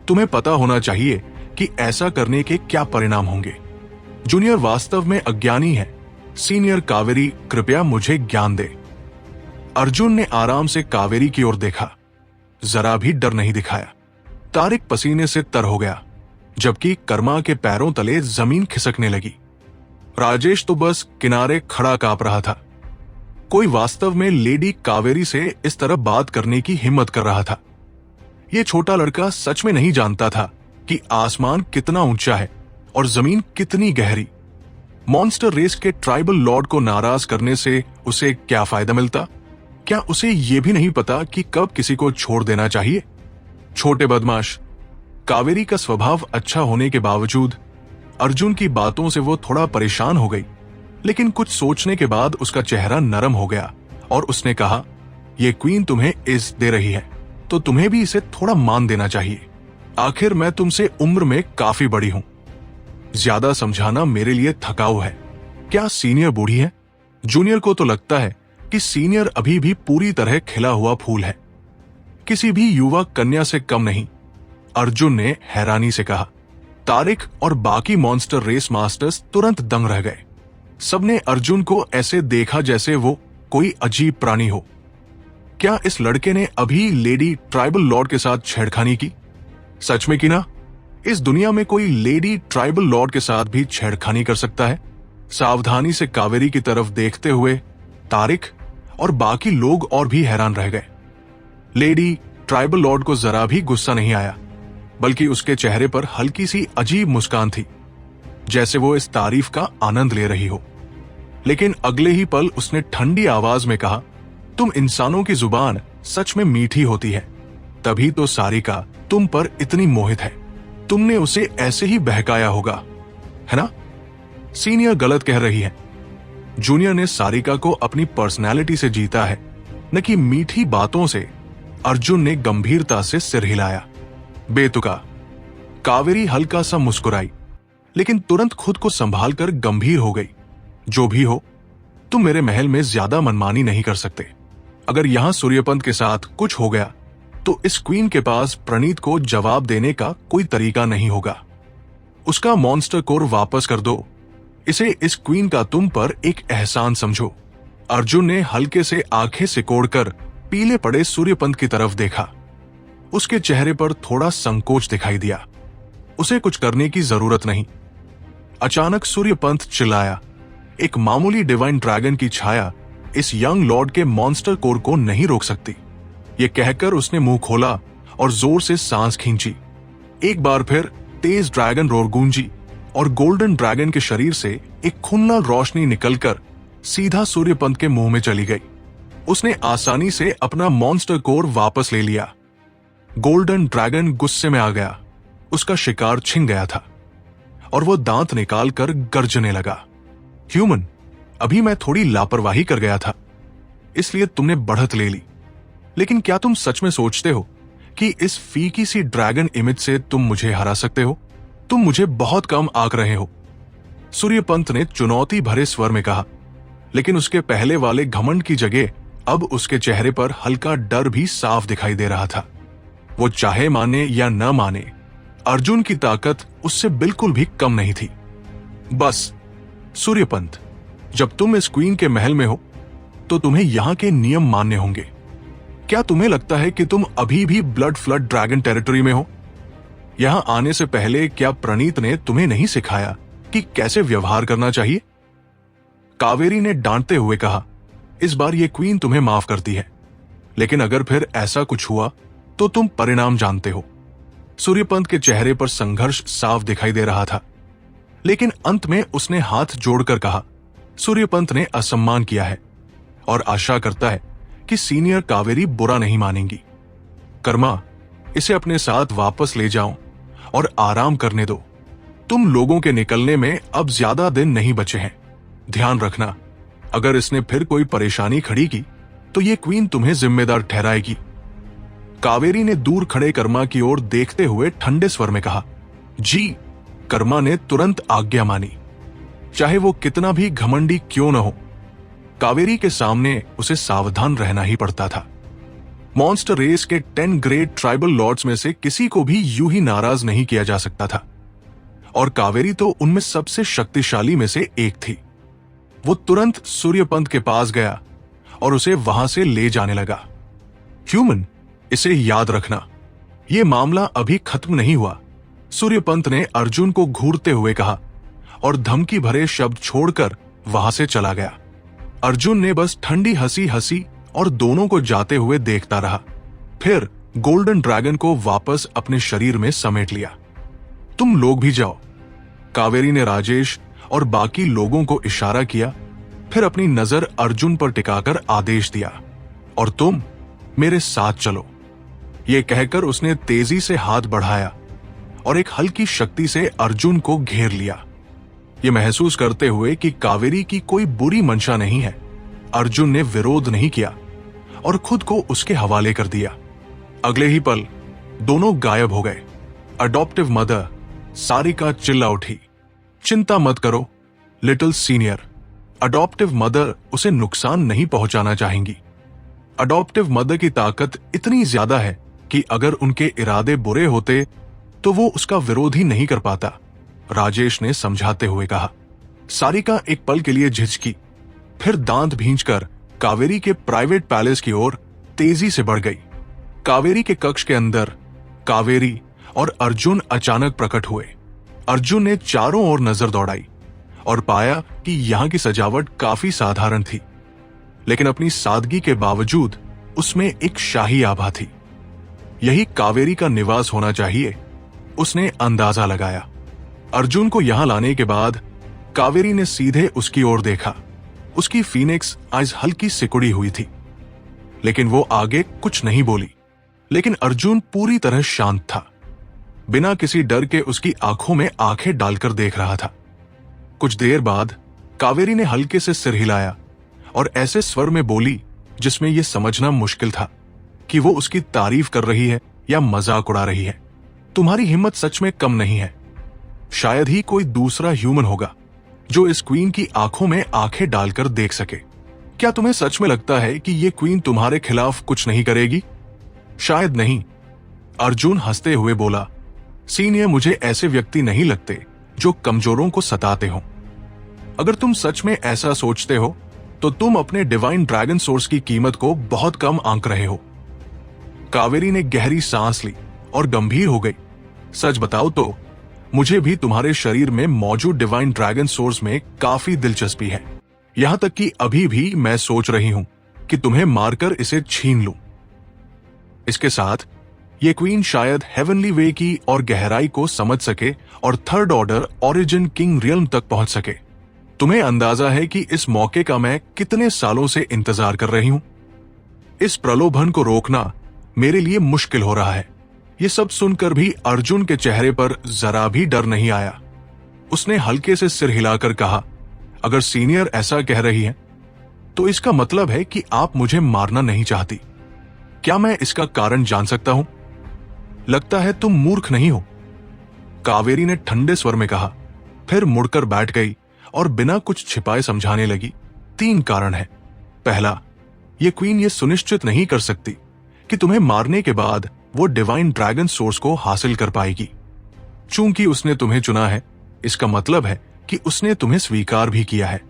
तुम्हें पता होना चाहिए कि ऐसा करने के क्या परिणाम होंगे। जूनियर वास्तव में अज्ञानी है। सीनियर कावेरी, कृपया मुझे ज्ञान दे। अर्जुन ने आराम से कावेरी की ओर देखा, जरा भी डर नहीं दिखाया। तारिक पसीने से तर हो गया, जबकि कर्मा के पैरों तले जमीन खिसकने लगी। राजेश तो बस किनारे खड़ा कांप रहा था। कोई वास्तव में लेडी कावेरी से इस तरह बात करने की हिम्मत कर रहा था। यह छोटा लड़का सच में नहीं जानता था कि आसमान कितना ऊंचा है और जमीन कितनी गहरी। मॉन्स्टर रेस के ट्राइबल लॉर्ड को नाराज करने से उसे क्या फायदा मिलता? क्या उसे यह भी नहीं पता कि कब किसी को छोड़ देना चाहिए? छोटे बदमाश। कावेरी का स्वभाव अच्छा होने के बावजूद अर्जुन की बातों से वो थोड़ा परेशान हो गई, लेकिन कुछ सोचने के बाद उसका चेहरा नरम हो गया और उसने कहा, यह क्वीन तुम्हें इज्जत दे रही है तो तुम्हें भी इसे थोड़ा मान देना चाहिए। आखिर मैं तुमसे उम्र में काफी बड़ी हूं। ज्यादा समझाना मेरे लिए थकाऊ है। क्या सीनियर बूढ़ी है? जूनियर को तो लगता है कि सीनियर अभी भी पूरी तरह खिला हुआ फूल है, किसी भी युवा कन्या से कम नहीं। अर्जुन ने हैरानी से कहा। तारिक और बाकी मॉन्स्टर रेस मास्टर्स तुरंत दंग रह गए। सबने अर्जुन को ऐसे देखा जैसे वो कोई अजीब प्राणी हो। क्या इस लड़के ने अभी लेडी ट्राइबल लॉर्ड के साथ छेड़खानी की? सच में की ना? इस दुनिया में कोई लेडी ट्राइबल लॉर्ड के साथ भी छेड़खानी कर सकता है? सावधानी से कावेरी की तरफ देखते हुए तारिक और बाकी लोग और भी हैरान रह गए। लेडी ट्राइबल लॉर्ड को जरा भी गुस्सा नहीं आया, बल्कि उसके चेहरे पर हल्की सी अजीब मुस्कान थी, जैसे वो इस तारीफ का आनंद ले रही हो। लेकिन अगले ही पल उसने ठंडी आवाज में कहा, तुम इंसानों की जुबान सच में मीठी होती है, तभी तो सारिका तुम पर इतनी मोहित है। तुमने उसे ऐसे ही बहकाया होगा, है ना? सीनियर गलत कह रही है। जूनियर ने सारिका को अपनी पर्सनैलिटी से जीता है, न कि मीठी बातों से। अर्जुन ने गंभीरता से सिर हिलाया। बेतुका। कावेरी हल्का सा मुस्कुराई, लेकिन तुरंत खुद को संभालकर गंभीर हो गई। जो भी हो, तुम मेरे महल में ज्यादा मनमानी नहीं कर सकते। अगर यहां सूर्यपंत के साथ कुछ हो गया तो इस क्वीन के पास प्रणीत को जवाब देने का कोई तरीका नहीं होगा। उसका मॉन्स्टर कोर वापस कर दो। इसे इस क्वीन का तुम पर एक एहसान समझो। अर्जुन ने हल्के से आंखें सिकोड़कर पीले पड़े सूर्यपंत की तरफ देखा। उसके चेहरे पर थोड़ा संकोच दिखाई दिया। उसे कुछ करने की जरूरत नहीं। अचानक सूर्यपंत चिल्लाया, एक मामूली डिवाइन ड्रैगन की छाया इस यंग लॉर्ड के मॉन्स्टर कोर को नहीं रोक सकती। यह कहकर उसने मुंह खोला और जोर से सांस खींची। एक बार फिर तेज ड्रैगन रोर गूंजी और गोल्डन ड्रैगन के शरीर से एक खुन्नल रोशनी निकलकर सीधा सूर्यपंत के मुंह में चली गई। उसने आसानी से अपना मॉन्स्टर कोर वापस ले लिया। गोल्डन ड्रैगन गुस्से में आ गया। उसका शिकार छिन गया था और वो दांत निकालकर गर्जने लगा। ह्यूमन, अभी मैं थोड़ी लापरवाही कर गया था, इसलिए तुमने बढ़त ले ली। लेकिन क्या तुम सच में सोचते हो कि इस फीकी सी ड्रैगन इमेज से तुम मुझे हरा सकते हो? तुम मुझे बहुत कम आंक रहे हो। सूर्यपंत ने चुनौती भरे स्वर में कहा, लेकिन उसके पहले वाले घमंड की जगह अब उसके चेहरे पर हल्का डर भी साफ दिखाई दे रहा था। वो चाहे माने या न माने, अर्जुन की ताकत उससे बिल्कुल भी कम नहीं थी। बस सूर्यपंत, जब तुम इस क्वीन के महल में हो तो तुम्हें यहां के नियम मानने होंगे। क्या तुम्हें लगता है कि तुम अभी भी ब्लड फ्लड ड्रैगन टेरिटरी में हो? यहां आने से पहले क्या प्रणीत ने तुम्हें नहीं सिखाया कि कैसे व्यवहार करना चाहिए? कावेरी ने डांटते हुए कहा, इस बार ये क्वीन तुम्हें माफ करती है, लेकिन अगर फिर ऐसा कुछ हुआ तो तुम परिणाम जानते हो। सूर्यपंत के चेहरे पर संघर्ष साफ दिखाई दे रहा था, लेकिन अंत में उसने हाथ जोड़कर कहा, सूर्यपंत ने असम्मान किया है और आशा करता है कि सीनियर कावेरी बुरा नहीं मानेंगी। कर्मा, इसे अपने साथ वापस ले जाओ और आराम करने दो। तुम लोगों के निकलने में अब ज्यादा दिन नहीं बचे हैं। ध्यान रखना, अगर इसने फिर कोई परेशानी खड़ी की तो ये क्वीन तुम्हें जिम्मेदार ठहराएगी। कावेरी ने दूर खड़े कर्मा की ओर देखते हुए ठंडे स्वर में कहा, जी। कर्मा ने तुरंत आज्ञा मानी, चाहे वो कितना भी घमंडी क्यों न हो। कावेरी के सामने उसे सावधान रहना ही पड़ता था। मॉन्स्टर रेस के 10 ग्रेट ट्राइबल लॉर्ड्स में से किसी को भी यूं ही नाराज नहीं किया जा सकता था, और कावेरी तो उनमें सबसे शक्तिशाली में से एक थी। वो तुरंत सूर्यपंत के पास गया और उसे वहां से ले जाने लगा। ह्यूमन, इसे याद रखना, यह मामला अभी खत्म नहीं हुआ, सूर्यपंत ने अर्जुन को घूरते हुए कहा और धमकी भरे शब्द छोड़कर वहां से चला गया। अर्जुन ने बस ठंडी हंसी हंसी और दोनों को जाते हुए देखता रहा। फिर गोल्डन ड्रैगन को वापस अपने शरीर में समेट लिया। तुम लोग भी जाओ, कावेरी ने राजेश और बाकी लोगों को इशारा किया, फिर अपनी नजर अर्जुन पर टिकाकर आदेश दिया, और तुम मेरे साथ चलो। यह कहकर उसने तेजी से हाथ बढ़ाया और एक हल्की शक्ति से अर्जुन को घेर लिया। यह महसूस करते हुए कि कावेरी की कोई बुरी मंशा नहीं है, अर्जुन ने विरोध नहीं किया और खुद को उसके हवाले कर दिया। अगले ही पल दोनों गायब हो गए। अडॉप्टिव मदर सारिका चिल्ला उठी, चिंता मत करो लिटिल सीनियर, अडॉप्टिव मदर उसे नुकसान नहीं पहुंचाना चाहेंगी। अडॉप्टिव मदर की ताकत इतनी ज्यादा है कि अगर उनके इरादे बुरे होते तो वो उसका विरोध ही नहीं कर पाता, राजेश ने समझाते हुए कहा। सारिका एक पल के लिए झिझकी, फिर दांत भींचकर कावेरी के प्राइवेट पैलेस की ओर तेजी से बढ़ गई। कावेरी के कक्ष के अंदर कावेरी और अर्जुन अचानक प्रकट हुए। अर्जुन ने चारों ओर नजर दौड़ाई और पाया कि यहां की सजावट काफी साधारण थी, लेकिन अपनी सादगी के बावजूद उसमें एक शाही आभा थी। यही कावेरी का निवास होना चाहिए, उसने अंदाजा लगाया। अर्जुन को यहां लाने के बाद कावेरी ने सीधे उसकी ओर देखा। उसकी फीनिक्स आइज हल्की सिकुड़ी हुई थी, लेकिन वो आगे कुछ नहीं बोली। लेकिन अर्जुन पूरी तरह शांत था, बिना किसी डर के उसकी आंखों में आंखें डालकर देख रहा था। कुछ देर बाद कावेरी ने हल्के से सिर हिलाया और ऐसे स्वर में बोली जिसमें यह समझना मुश्किल था कि वो उसकी तारीफ कर रही है या मजाक उड़ा रही है। तुम्हारी हिम्मत सच में कम नहीं है। शायद ही कोई दूसरा ह्यूमन होगा जो इस क्वीन की आंखों में आंखें डालकर देख सके। क्या तुम्हें सच में लगता है कि ये क्वीन तुम्हारे खिलाफ कुछ नहीं करेगी? शायद नहीं, अर्जुन हंसते हुए बोला। सीनियर, मुझे ऐसे व्यक्ति नहीं लगते जो कमजोरों को सताते हो। अगर तुम सच में ऐसा सोचते हो तो तुम अपने डिवाइन ड्रैगन सोर्स की कीमत को बहुत कम आंक रहे हो। कावेरी ने गहरी सांस ली और गंभीर हो गई। सच बताओ तो मुझे भी तुम्हारे शरीर में मौजूद डिवाइन ड्रैगन सोर्स में काफी दिलचस्पी है। यहां तक कि अभी भी मैं सोच रही हूं कि तुम्हें मारकर इसे छीन लूं। इसके साथ ये क्वीन शायद हेवनली वे की और गहराई को समझ सके और third order origin king realm तक पहुंच सके। तुम्हें अंदाजा है कि इस मौके का मैं कितने सालों से इंतजार कर रही हूं। इस प्रलोभन को रोकना मेरे लिए मुश्किल हो रहा है। ये सब सुनकर भी अर्जुन के चेहरे पर जरा भी डर नहीं आया। उसने हल्के से सिर हिलाकर कहा, अगर सीनियर ऐसा कह रही है तो इसका मतलब है कि आप मुझे मारना नहीं चाहती। क्या मैं इसका कारण जान सकता हूं? लगता है तुम मूर्ख नहीं हो, कावेरी ने ठंडे स्वर में कहा, फिर मुड़कर बैठ गई और बिना कुछ छिपाए समझाने लगी। 3 कारण है। पहला, ये क्वीन ये सुनिश्चित नहीं कर सकती कि तुम्हें मारने के बाद वो डिवाइन ड्रैगन सोर्स को हासिल कर पाएगी। चूंकि उसने तुम्हें चुना है, इसका मतलब है कि उसने तुम्हें स्वीकार भी किया है,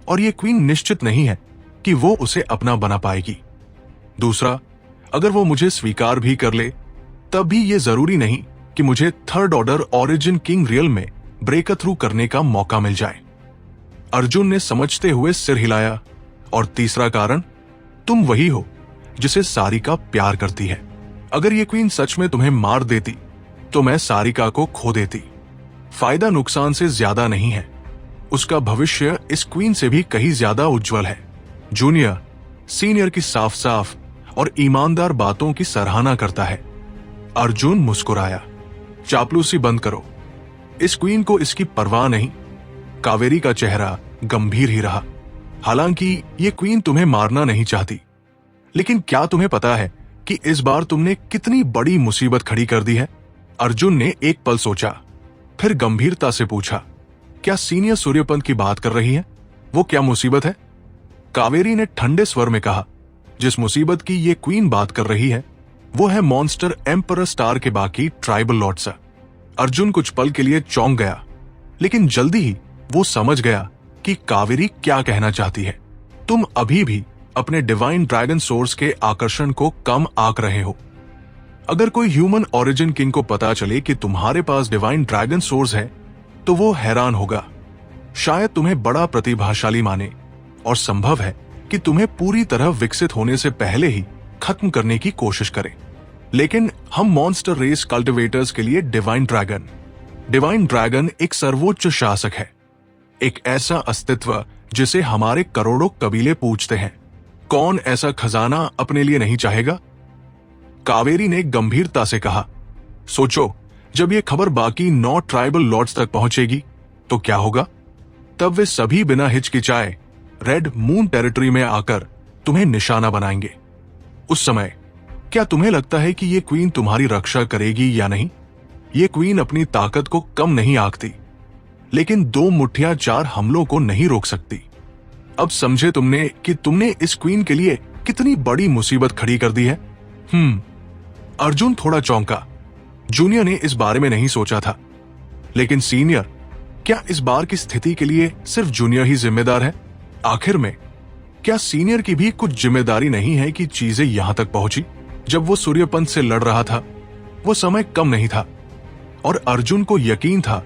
और ये क्वीन निश्चित नहीं है कि वो उसे अपना बना पाएगी। दूसरा, अगर वो मुझे स्वीकार भी कर ले, तब भी ये जरूरी नहीं कि मुझे third order origin king real में ब्रेक थ्रू करने का मौका मिल जाए। अर्जुन ने समझते हुए सिर हिलाया। और तीसरा कारण, तुम वही हो जिसे सारिका प्यार करती है। अगर ये क्वीन सच में तुम्हें मार देती तो मैं सारिका को खो देती। फायदा नुकसान से ज्यादा नहीं है। उसका भविष्य इस क्वीन से भी कहीं ज्यादा उज्जवल है। जूनियर सीनियर की साफ साफ और ईमानदार बातों की सराहना करता है। अर्जुन मुस्कुराया। चापलूसी बंद करो। इस क्वीन को इसकी परवाह नहीं। कावेरी का चेहरा गंभीर ही रहा। हालांकि ये क्वीन तुम्हें मारना नहीं चाहती, लेकिन क्या तुम्हें पता है कि इस बार तुमने कितनी बड़ी मुसीबत खड़ी कर दी है? अर्जुन ने एक पल सोचा, फिर गंभीरता से पूछा, क्या सीनियर सूर्यपंत की बात कर रही है? वो क्या मुसीबत है? कावेरी ने ठंडे स्वर में कहा, जिस मुसीबत की ये क्वीन बात कर रही है वो है मॉन्स्टर एम्परर स्टार के बाकी ट्राइबल लॉर्ड्स। अर्जुन कुछ पल के लिए चौंक गया, लेकिन जल्दी ही वो समझ गया कि कावेरी क्या कहना चाहती है। तुम अभी भी अपने डिवाइन ड्रैगन सोर्स के आकर्षण को कम आंक रहे हो। अगर कोई ह्यूमन ओरिजिन किंग को पता चले कि तुम्हारे पास डिवाइन ड्रैगन सोर्स है तो वो हैरान होगा, शायद तुम्हें बड़ा प्रतिभाशाली माने और संभव है कि तुम्हें पूरी तरह विकसित होने से पहले ही खत्म करने की कोशिश करे। लेकिन हम मॉन्स्टर रेस कल्टिवेटर्स के लिए डिवाइन ड्रैगन एक सर्वोच्च शासक है, एक ऐसा अस्तित्व जिसे हमारे करोड़ों कबीले पूजते हैं। कौन ऐसा खजाना अपने लिए नहीं चाहेगा? कावेरी ने गंभीरता से कहा, सोचो, जब यह खबर बाकी 9 ट्राइबल लॉर्ड्स तक पहुंचेगी तो क्या होगा? तब वे सभी बिना हिचकिचाए रेड मून टेरिटरी में आकर तुम्हें निशाना बनाएंगे। उस समय क्या तुम्हें लगता है कि ये क्वीन तुम्हारी रक्षा करेगी या नहीं? ये क्वीन अपनी ताकत को कम नहीं आंकती, लेकिन 2 मुट्ठियां 4 हमलों को नहीं रोक सकती। अब समझे तुमने कि तुमने इस क्वीन के लिए कितनी बड़ी मुसीबत खड़ी कर दी है। अर्जुन थोड़ा चौंका। जूनियर ने इस बारे में नहीं सोचा था, लेकिन सीनियर, क्या इस बार की स्थिति के लिए सिर्फ जूनियर ही जिम्मेदार है? आखिर में क्या सीनियर की भी कुछ जिम्मेदारी नहीं है कि चीजें यहां तक पहुंची? जब वो सूर्यपंत से लड़ रहा था वो समय कम नहीं था और अर्जुन को यकीन था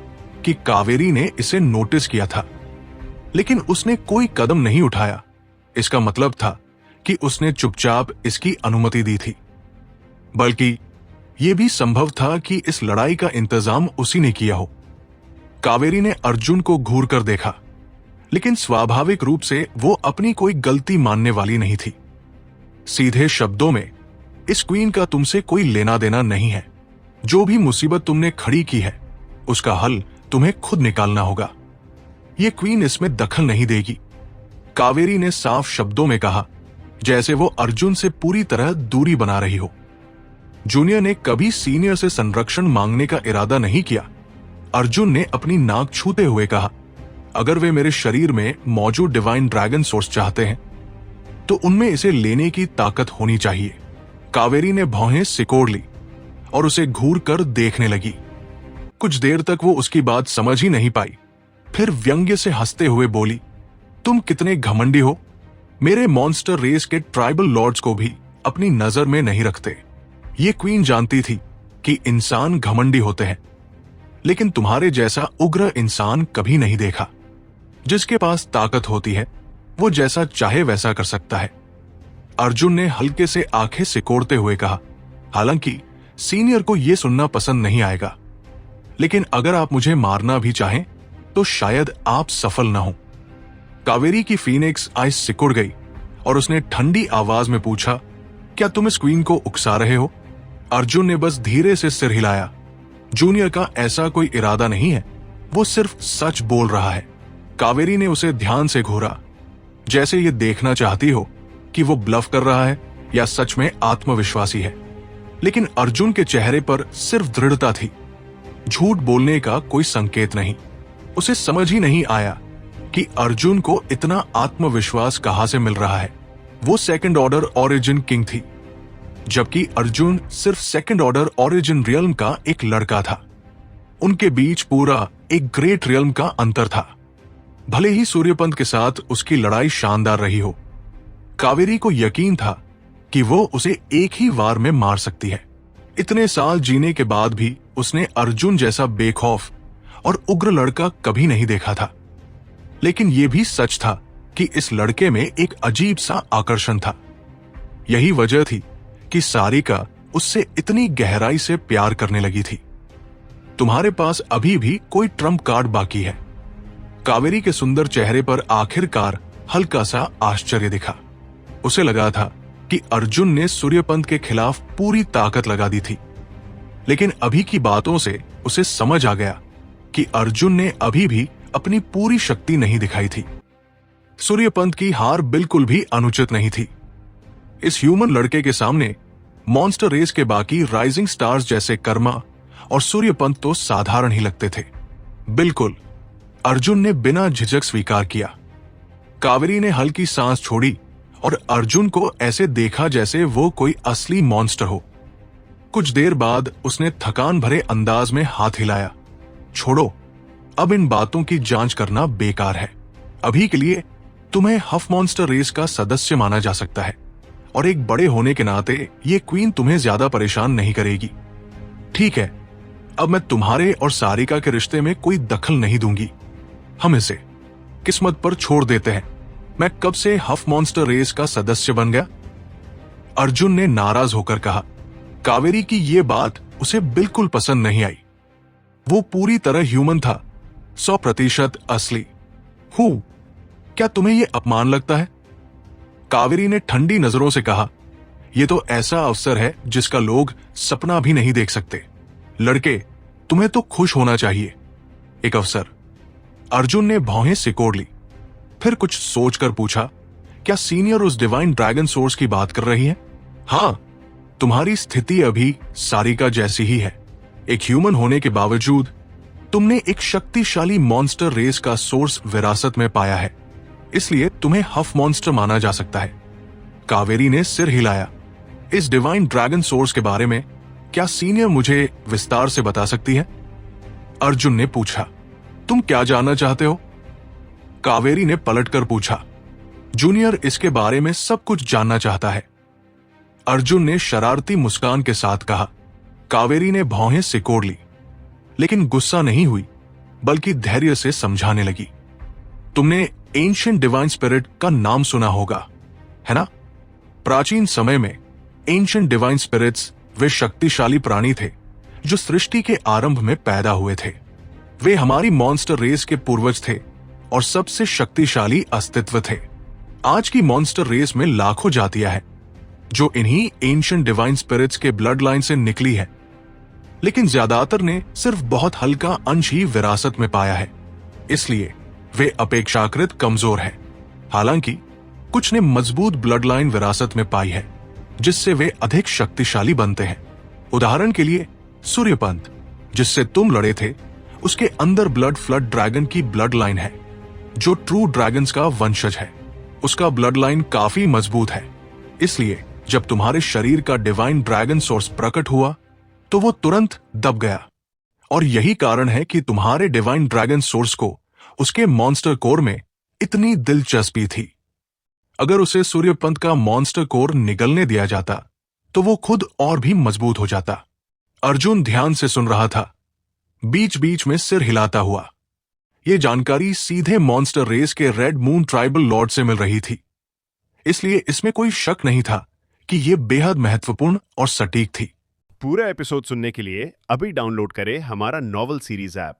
कि कावेरी ने इसे नोटिस किया था, लेकिन उसने कोई कदम नहीं उठाया। इसका मतलब था कि उसने चुपचाप इसकी अनुमति दी थी। बल्कि यह भी संभव था कि इस लड़ाई का इंतजाम उसी ने किया हो। कावेरी ने अर्जुन को घूर कर देखा, लेकिन स्वाभाविक रूप से वो अपनी कोई गलती मानने वाली नहीं थी। सीधे शब्दों में, इस क्वीन का तुमसे कोई लेना देना नहीं है। जो भी मुसीबत तुमने खड़ी की है उसका हल तुम्हें खुद निकालना होगा। यह क्वीन इसमें दखल नहीं देगी। कावेरी ने साफ शब्दों में कहा, जैसे वो अर्जुन से पूरी तरह दूरी बना रही हो। जूनियर ने कभी सीनियर से संरक्षण मांगने का इरादा नहीं किया। अर्जुन ने अपनी नाक छूते हुए कहा, अगर वे मेरे शरीर में मौजूद डिवाइन ड्रैगन सोर्स चाहते हैं तो उनमें इसे लेने की ताकत होनी चाहिए। कावेरी ने भौहें सिकोड़ ली और उसे घूर कर देखने लगी। कुछ देर तक वो उसकी बात समझ ही नहीं पाई, फिर व्यंग्य से हंसते हुए बोली, तुम कितने घमंडी हो। मेरे मॉन्स्टर रेस के ट्राइबल लॉर्ड्स को भी अपनी नजर में नहीं रखते। ये क्वीन जानती थी कि इंसान घमंडी होते हैं, लेकिन तुम्हारे जैसा उग्र इंसान कभी नहीं देखा। जिसके पास ताकत होती है वो जैसा चाहे वैसा कर सकता है। अर्जुन ने हल्के से आंखें सिकोड़ते हुए कहा, हालांकि सीनियर को यह सुनना पसंद नहीं आएगा, लेकिन अगर आप मुझे मारना भी चाहें तो शायद आप सफल ना हो। कावेरी की फीनिक्स आइज सिकुड़ गई और उसने ठंडी आवाज में पूछा, क्या तुम इस क्वीन को उकसा रहे हो? अर्जुन ने बस धीरे से सिर हिलाया। जूनियर का ऐसा कोई इरादा नहीं है, वो सिर्फ सच बोल रहा है। कावेरी ने उसे ध्यान से घूरा, जैसे ये देखना चाहती हो कि वो ब्लफ कर रहा है या सच में आत्मविश्वासी है। लेकिन अर्जुन के चेहरे पर सिर्फ दृढ़ता थी, झूठ बोलने का कोई संकेत नहीं। उसे समझ ही नहीं आया कि अर्जुन को इतना आत्मविश्वास कहां से मिल रहा है। वो सेकंड ऑर्डर ओरिजिन किंग थी, जबकि अर्जुन सिर्फ सेकंड ऑर्डर ओरिजिन रियल्म का एक लड़का था। उनके बीच पूरा एक ग्रेट रियल्म का अंतर था। भले ही सूर्यपंत के साथ उसकी लड़ाई शानदार रही हो, कावेरी को यकीन था कि वो उसे एक ही वार में मार सकती है। इतने साल जीने के बाद भी उसने अर्जुन जैसा बेखौफ और उग्र लड़का कभी नहीं देखा था। लेकिन यह भी सच था कि इस लड़के में एक अजीब सा आकर्षण था। यही वजह थी कि सारिका उससे इतनी गहराई से प्यार करने लगी थी। तुम्हारे पास अभी भी कोई ट्रम्प कार्ड बाकी है। कावेरी के सुंदर चेहरे पर आखिरकार हल्का सा आश्चर्य दिखा। उसे लगा था कि अर्जुन ने सूर्यपंत के खिलाफ पूरी ताकत लगा दी थी, लेकिन अभी की बातों से उसे समझ आ गया कि अर्जुन ने अभी भी अपनी पूरी शक्ति नहीं दिखाई थी। सूर्यपंत की हार बिल्कुल भी अनुचित नहीं थी। इस ह्यूमन लड़के के सामने मॉन्स्टर रेस के बाकी राइजिंग स्टार्स जैसे कर्मा और सूर्यपंत तो साधारण ही लगते थे। बिल्कुल, अर्जुन ने बिना झिझक स्वीकार किया। कावेरी ने हल्की सांस छोड़ी और अर्जुन को ऐसे देखा जैसे वो कोई असली मॉन्स्टर हो। कुछ देर बाद उसने थकान भरे अंदाज में हाथ हिलाया। छोड़ो, अब इन बातों की जांच करना बेकार है। अभी के लिए तुम्हें हफ मॉन्स्टर रेस का सदस्य माना जा सकता है और एक बड़े होने के नाते ये क्वीन तुम्हें ज्यादा परेशान नहीं करेगी। ठीक है, अब मैं तुम्हारे और सारिका के रिश्ते में कोई दखल नहीं दूंगी। हम इसे किस्मत पर छोड़ देते हैं। मैं कब से हफ मॉन्स्टर रेस का सदस्य बन गया? अर्जुन ने नाराज होकर कहा। कावेरी की यह बात उसे बिल्कुल पसंद नहीं आई। वो पूरी तरह ह्यूमन था, 100% असली। क्या तुम्हें यह अपमान लगता है? कावेरी ने ठंडी नजरों से कहा। यह तो ऐसा अवसर है जिसका लोग सपना भी नहीं देख सकते। लड़के, तुम्हें तो खुश होना चाहिए। एक अवसर। अर्जुन ने भौहें सिकोड़ ली, फिर कुछ सोचकर पूछा, क्या सीनियर उस डिवाइन ड्रैगन सोर्स की बात कर रही है? हां, तुम्हारी स्थिति अभी सारिका जैसी ही है। एक ह्यूमन होने के बावजूद तुमने एक शक्तिशाली मॉन्स्टर रेस का सोर्स विरासत में पाया है, इसलिए तुम्हें हफ मॉन्स्टर माना जा सकता है। कावेरी ने सिर हिलाया। इस डिवाइन ड्रैगन सोर्स के बारे में क्या सीनियर मुझे विस्तार से बता सकती है? अर्जुन ने पूछा। तुम क्या जानना चाहते हो? कावेरी ने पलटकर पूछा। जूनियर इसके बारे में सब कुछ जानना चाहता है, अर्जुन ने शरारती मुस्कान के साथ कहा। कावेरी ने भौहें सिकोड़ ली, लेकिन गुस्सा नहीं हुई, बल्कि धैर्य से समझाने लगी। तुमने एंशिएंट डिवाइन स्पिरिट का नाम सुना होगा, है ना? प्राचीन समय में एंशिएंट डिवाइन स्पिरिट्स वे शक्तिशाली प्राणी थे जो सृष्टि के आरंभ में पैदा हुए थे। वे हमारी मॉन्स्टर रेस के पूर्वज थे और सबसे शक्तिशाली अस्तित्व थे। आज की मॉन्स्टर रेस में लाखों जातियां हैं जो इन्हीं एंशिएंट डिवाइन स्पिरिट्स के ब्लड लाइन से निकली है, लेकिन ज्यादातर ने सिर्फ बहुत हल्का अंश ही विरासत में पाया है, इसलिए वे अपेक्षाकृत कमजोर हैं। हालांकि कुछ ने मजबूत ब्लड लाइन विरासत में पाई है, जिससे वे अधिक शक्तिशाली बनते हैं। उदाहरण के लिए सूर्यपंत, जिससे तुम लड़े थे, उसके अंदर ब्लड फ्लड ड्रैगन की ब्लड लाइन है, जो ट्रू ड्रैगन्स का वंशज है। उसका ब्लड लाइन काफी मजबूत है, इसलिए जब तुम्हारे शरीर का डिवाइन ड्रैगन सोर्स प्रकट हुआ तो वो तुरंत दब गया। और यही कारण है कि तुम्हारे डिवाइन ड्रैगन सोर्स को उसके मॉन्स्टर कोर में इतनी दिलचस्पी थी। अगर उसे सूर्यपंत का मॉन्स्टर कोर निगलने दिया जाता तो वो खुद और भी मजबूत हो जाता। अर्जुन ध्यान से सुन रहा था, बीच बीच में सिर हिलाता हुआ। ये जानकारी सीधे मॉन्स्टर रेस के रेड मून ट्राइबल लॉर्ड से मिल रही थी, इसलिए इसमें कोई शक नहीं था कि ये बेहद महत्वपूर्ण और सटीक थी। पूरा एपिसोड सुनने के लिए अभी डाउनलोड करें हमारा नॉवल सीरीज ऐप।